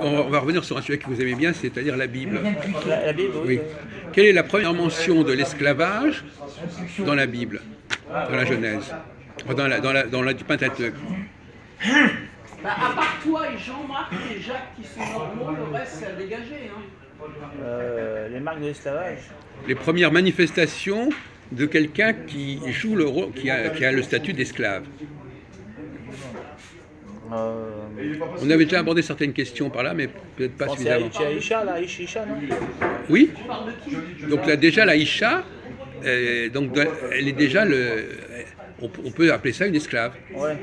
On va revenir sur un sujet que vous aimez bien, c'est-à-dire la Bible. La Bible, oui. Oui. Quelle est la première mention de l'esclavage dans la Bible, dans la Genèse, dans la du Pentateuque? À part toi et Jean-Marc et Jacques qui sont normaux, le reste c'est à dégager. Les marques de l'esclavage. Les premières manifestations de quelqu'un qui joue le rôle, qui a le statut d'esclave. On avait déjà abordé certaines questions par là, mais peut-être pas suffisamment. C'est Aïcha, là, Aïcha, non? Oui. Donc là, déjà, la Isha, donc, elle est déjà on peut appeler ça une esclave. Ouais.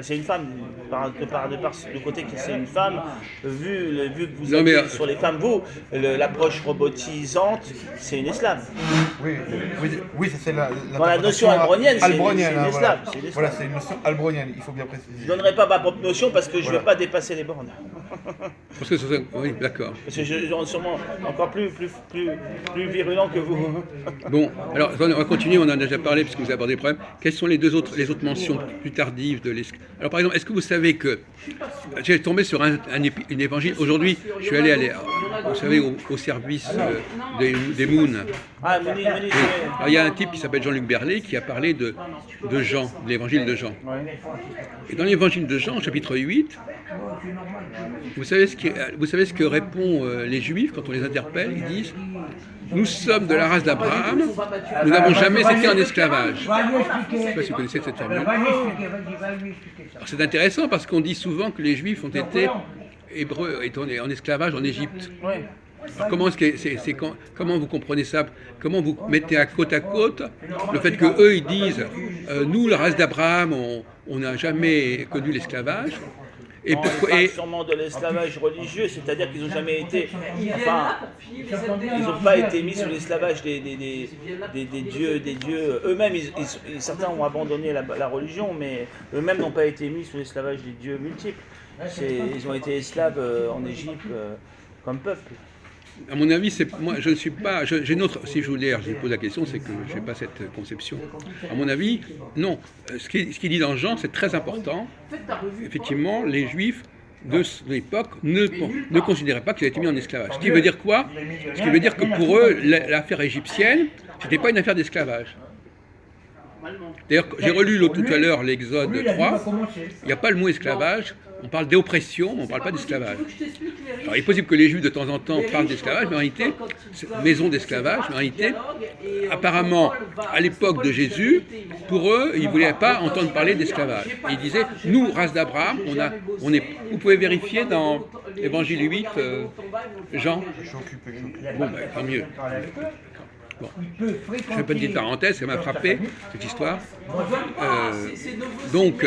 C'est une femme, du côté que c'est une femme, vu que vous avez sur les femmes, l'approche robotisante, c'est une esclave. Oui, c'est la dans la notion albronienne, c'est une esclave. Voilà, c'est une notion albronienne, il faut bien préciser. Je ne donnerai pas ma propre notion parce que je ne vais pas dépasser les bornes. Parce que oui, d'accord. Parce que je suis sûrement encore plus virulent que vous. Bon, alors on va continuer, on en a déjà parlé puisque vous avez abordé le problème. Quelles sont les autres mentions plus tardives de l'esclave? Alors par exemple, est-ce que vous savez que j'ai tombé sur un évangile aujourd'hui, je suis allé vous savez, au service des Moons. Ah, Mouni. Alors, il y a un type qui s'appelle Jean-Luc Berlet qui a parlé de Jean, de l'évangile de Jean. Et dans l'évangile de Jean, chapitre 8, vous savez ce que répond les Juifs quand on les interpelle? Ils disent: nous sommes de la race d'Abraham, nous n'avons jamais été en esclavage. Je ne sais pas si vous connaissez cette formule. C'est intéressant parce qu'on dit souvent que les Juifs ont été en esclavage en Égypte. Alors comment vous comprenez ça? Comment vous mettez à côte le fait que eux ils disent nous, la race d'Abraham, on n'a jamais connu l'esclavage? Et sûrement de l'esclavage religieux, c'est-à-dire qu'ils n'ont jamais été, ils n'ont pas été mis sous l'esclavage des dieux. Eux-mêmes, certains ont abandonné la religion, mais eux-mêmes n'ont pas été mis sous l'esclavage des dieux multiples. Ils ont été esclaves en Égypte comme peuple. À mon avis, moi, je ne suis pas. J'ai une autre. Si je voulais, je pose la question, c'est que je n'ai pas cette conception. À mon avis, non. Ce qu'il dit dans Jean, c'est très important. Effectivement, les Juifs de l'époque ne considéraient pas qu'ils avaient été mis en esclavage. Ce qui veut dire quoi? Ce qui veut dire que pour eux, l'affaire égyptienne, c'était pas une affaire d'esclavage. D'ailleurs, j'ai relu tout à l'heure l'Exode 3. Il n'y a pas le mot esclavage. On parle d'oppression, mais on ne parle pas d'esclavage. Alors, il est possible que les Juifs, de temps en temps, parlent d'esclavage, mais en réalité, maison d'esclavage, mais en réalité, apparemment, à l'époque de Jésus, pour eux, ils ne voulaient pas entendre parler d'esclavage. Ils disaient, nous, race d'Abraham, vous pouvez vérifier dans l'Évangile 8, Jean. Bon, tant mieux. Bon. Je fais une petite parenthèse, ça m'a frappé, cette histoire. Donc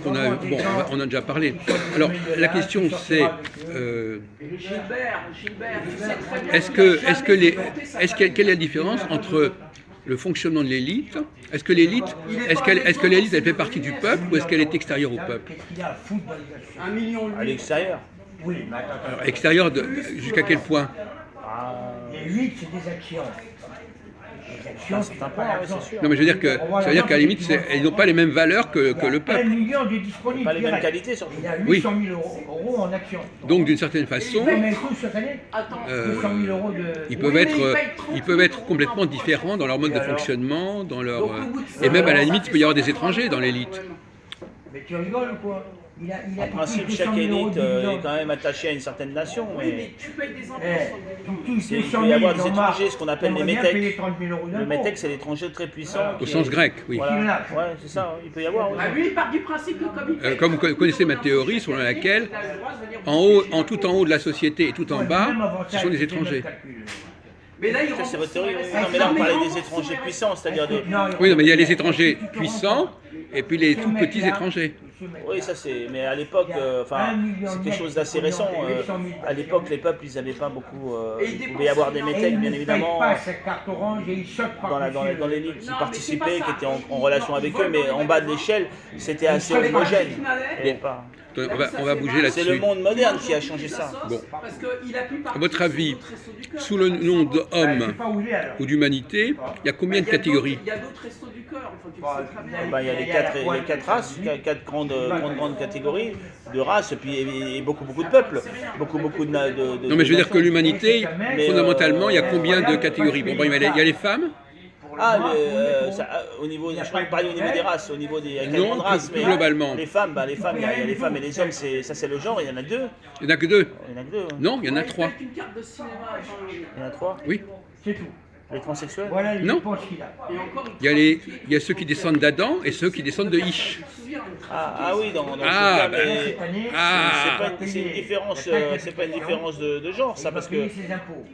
on a déjà parlé. Alors, la question c'est, quelle est la différence entre le fonctionnement de l'élite? Est-ce que l'élite, elle fait partie du peuple ou est-ce qu'elle est extérieure au peuple? À l'extérieur. Alors, extérieure jusqu'à quel point? Les 8, c'est des actions. Non, mais je veux dire que ça veut dire qu'à la limite, ils n'ont pas les mêmes valeurs que le peuple. 1 million de disponibles. Pas les mêmes qualités, surtout. Il y a 800 000 euros en actions. Donc, d'une certaine façon, ils peuvent être complètement différents dans leur mode de fonctionnement, et même à la limite, il peut y avoir des étrangers dans l'élite. Mais tu rigoles ou quoi? En principe, chaque élite est quand même attachée à une certaine nation. Mais tu payes des impôts. Il peut y avoir des étrangers, ce qu'on appelle les métèques. Le métèque, c'est l'étranger très puissant. Au sens grec, oui. Voilà. Ouais, c'est ça, il peut y avoir. Lui, il part du principe que comme vous connaissez ma théorie, selon laquelle, tout en haut de la société et tout en bas, ce sont des étrangers. Mais là, c'est votre théorie. Non, mais là, on parlait des étrangers puissants, c'est-à-dire des... Oui, mais il y a les étrangers puissants et puis les tout petits étrangers. Oui, ça c'est. Mais à l'époque, c'est quelque chose d'assez récent. À l'époque, les peuples, ils n'avaient pas beaucoup. Il pouvait y avoir des métèques, bien évidemment, dans l'élite qui participaient, qui étaient en relation avec eux, mais en bas de l'échelle, c'était assez homogène. On va bouger là-dessus. C'est le monde moderne qui a changé ça. Bon. À votre avis, sous le nom d'homme ou d'humanité, il y a combien de catégories? cœur. Enfin, tu le sais très bien. Ben, il y a les quatre races, quatre grandes catégories de races, et puis et beaucoup de peuples, beaucoup de Non, mais je veux dire que l'humanité, Mais, fondamentalement, il y a combien de catégories? Bon, il y a les femmes. Au niveau, je crois que parler au niveau des races, au niveau des Non, grandes races, plus mais globalement. les femmes, il y a les femmes et les hommes, ça c'est le genre, il y en a deux. Il n'y en a que deux. Il y en a que deux. Hein. Non, il y en a Ouais, trois. avec une carte de cinéma, Il y en a trois. Oui. C'est tout. Les transsexuels. Voilà les Non. réponses qu'il a. et encore, Il y a ceux qui descendent d'Adam et ceux qui descendent de Ish. Ah oui, dans ce Ah, cas, bah, mais Cette année, c'est une différence, c'est pas une différence de genre, ça, il va parce que payer ses impôts.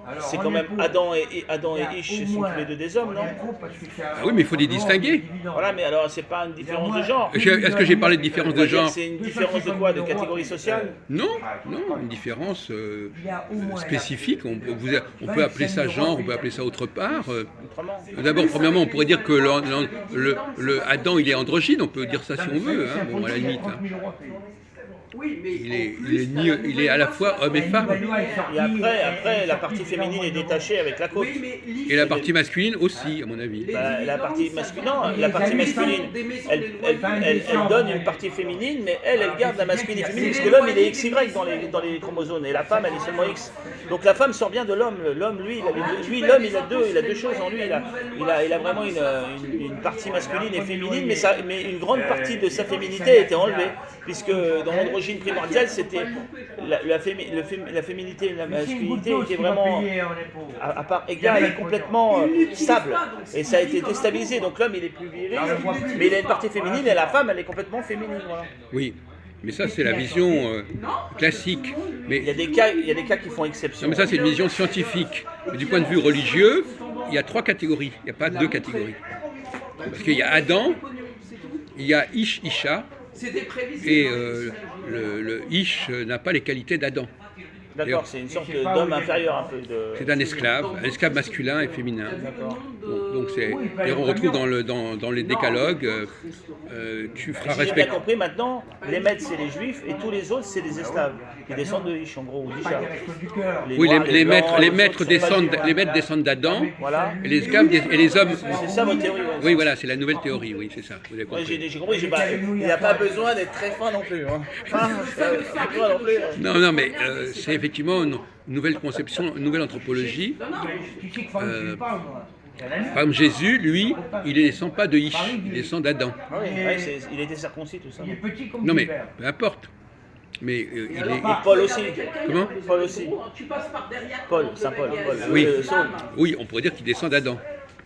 Alors, c'est en quand même impôts, Adam il et y a Ish au sont moins tous les deux des hommes, en non? impôts, parce que c'est un- Ah oui, mais il faut les distinguer. Voilà, mais alors c'est pas une différence de genre. Est-ce que j'ai parlé de différence On va de dire que genre? c'est une différence de quoi? De catégorie sociale? Non, non, une différence Il y a au moins spécifique. On peut appeler ça genre, on peut appeler ça autre part. Autrement. D'abord, premièrement, on pourrait dire que le Adam, il est androgyne, on peut dire ça si on veut, hein, bon, à la limite. 30 Hein. 000 € à payer. Oui, mais Il est à la fois homme et femme. Et après, la partie féminine est détachée avec la côte. oui, mais Et la partie masculine aussi, à mon avis. Bah, la partie masculine, non, la partie masculine, elle donne une partie féminine, mais elle garde la masculine et féminine, parce que l'homme, il est XY dans les chromosomes, et la femme, elle est seulement X. Donc la femme sort bien de l'homme. L'homme, lui, l'homme, il a deux choses en lui. Il a vraiment une partie masculine et féminine, mais une grande partie de sa féminité a été enlevée, puisque dans l'androgyne primordiale, c'était la féminité et la masculinité étaient vraiment à part égale et complètement stable, et ça a été déstabilisé. Donc l'homme, il est plus viril, mais il a une partie féminine, et la femme, elle est complètement féminine. Voilà. Oui, mais ça, c'est la vision classique. Mais, Il y a des cas qui font exception. non, mais ça, c'est une vision scientifique. Mais du point de vue religieux, il y a trois catégories. Il n'y a pas deux catégories. Parce qu'il y a Adam, il y a Ish, Isha, c'était prévisible. et le Ish n'a pas les qualités d'Adam. D'accord, c'est une sorte d'homme inférieur un peu. C'est un esclave masculin et féminin. Bon, donc on retrouve dans les décalogues, tu feras Si j'ai bien respecter. compris, maintenant, les maîtres, c'est les juifs, et tous les autres, c'est des esclaves, qui descendent de Ish, en gros, ou d'Isha. Oui, Noirs, les blancs, maîtres autres sont descendent, pas juifs, les maîtres descendent d'Adam, Voilà. et les esclaves et les hommes. C'est ça votre théorie, ouais. Oui, voilà, c'est la nouvelle théorie, oui, c'est ça. Vous avez Ouais, compris. j'ai compris, il n'y a pas besoin d'être très fin non plus. Hein. Pas besoin non plus. Non, non, mais c'est effectivement une nouvelle conception, une nouvelle anthropologie. Par exemple, Jésus, lui, il ne descend pas de Ish, il descend d'Adam. Ah oui, il était circoncis, tout ça. Il est petit comme Non, mais du verre. peu importe. Mais il est. Et Paul aussi. Comment Paul aussi. Tu passes par derrière. Paul, Saint Paul. Oui. Saul. Oui, on pourrait dire qu'il descend d'Adam.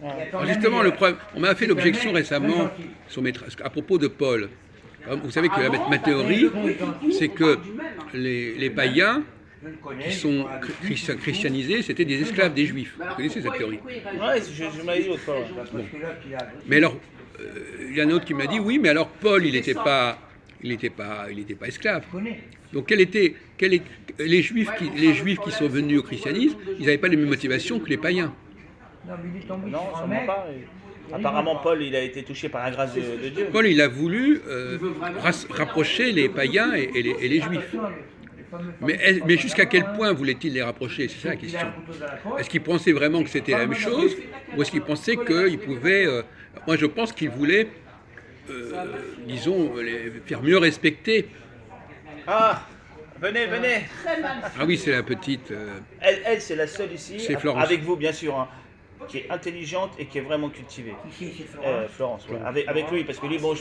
Alors justement, le problème, on m'a fait l'objection récemment à propos de Paul. Vous savez que ma théorie, c'est que les païens qui sont christianisés, c'était des esclaves des juifs. Vous connaissez cette théorie? Ouais, je m'avais dit l'autre fois. Mais alors, il y en a un autre qui m'a dit, oui, mais alors Paul, il n'était pas esclave. Donc les juifs qui sont venus au christianisme, ils n'avaient pas les mêmes motivations que les païens. Non, sûrement pas. Apparemment, Paul, il a été touché par la grâce de Dieu. Paul, il a voulu rapprocher les païens et les juifs. Mais jusqu'à quel point voulait-il les rapprocher? C'est ça la question. Est-ce qu'il pensait vraiment que c'était la même chose? Ou est-ce qu'il pensait qu'il pouvait... moi, je pense qu'il voulait, disons, les faire mieux respecter. Ah, venez. Ah oui, c'est la petite... Elle c'est la seule ici, C'est Florence. avec vous, bien sûr, hein, qui est intelligente et qui est vraiment cultivée. Ici, c'est Florence. Florence, ouais. Avec lui, parce que lui, bon,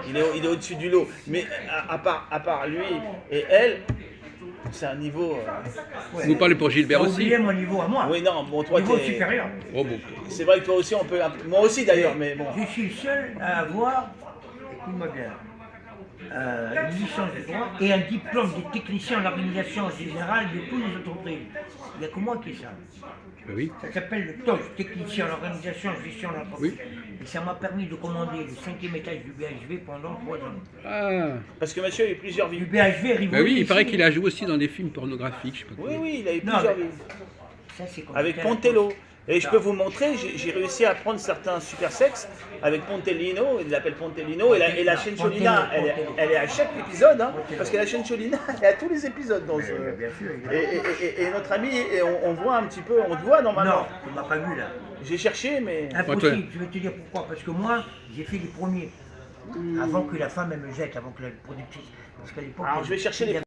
il est au-dessus du lot. Mais à part lui et elle, c'est un niveau... Vous parlez pour Gilbert T'as aussi? oublié mon niveau à moi. Oui, non, bon, toi, Niveau t'es... supérieur. Oh bon. C'est vrai que toi aussi, moi aussi d'ailleurs, mais bon. Je suis le seul à avoir, écoute-moi bien, une licence de droit et un diplôme de technicien en organisation générale de toutes les entreprises. Il n'y a que moi qui ai ça. Ben oui. Ça s'appelle le TOG, technicien en organisation et gestion de l'entreprise. Oui. Et ça m'a permis de commander le 5e étage du BHV pendant 3 ans. Ah. Parce que monsieur a eu plusieurs vies. Du BHV Rivoli. Ben oui, il paraît ici. qu'il a joué aussi dans des films pornographiques, je sais pas quoi. Oui, il a eu Non, plusieurs mais- vies. Ça, c'est comme Avec ça. Pontello. Et je peux vous montrer, j'ai réussi à prendre certains super sexes avec Pontellino, il l'appelle Pontellino, et la Cenciolina, elle est à chaque épisode, hein, parce que la Cenciolina, elle est à tous les épisodes dans ce... Bien sûr. Et notre ami, on voit un petit peu, on te voit normalement. Non, tu m'as pas vu là. J'ai cherché, mais... Impossible, je vais te dire pourquoi. Parce que moi, j'ai fait les premiers. Avant que la femme elle me jette, avant que la productrice. Parce qu'à l'époque. Alors je vais chercher les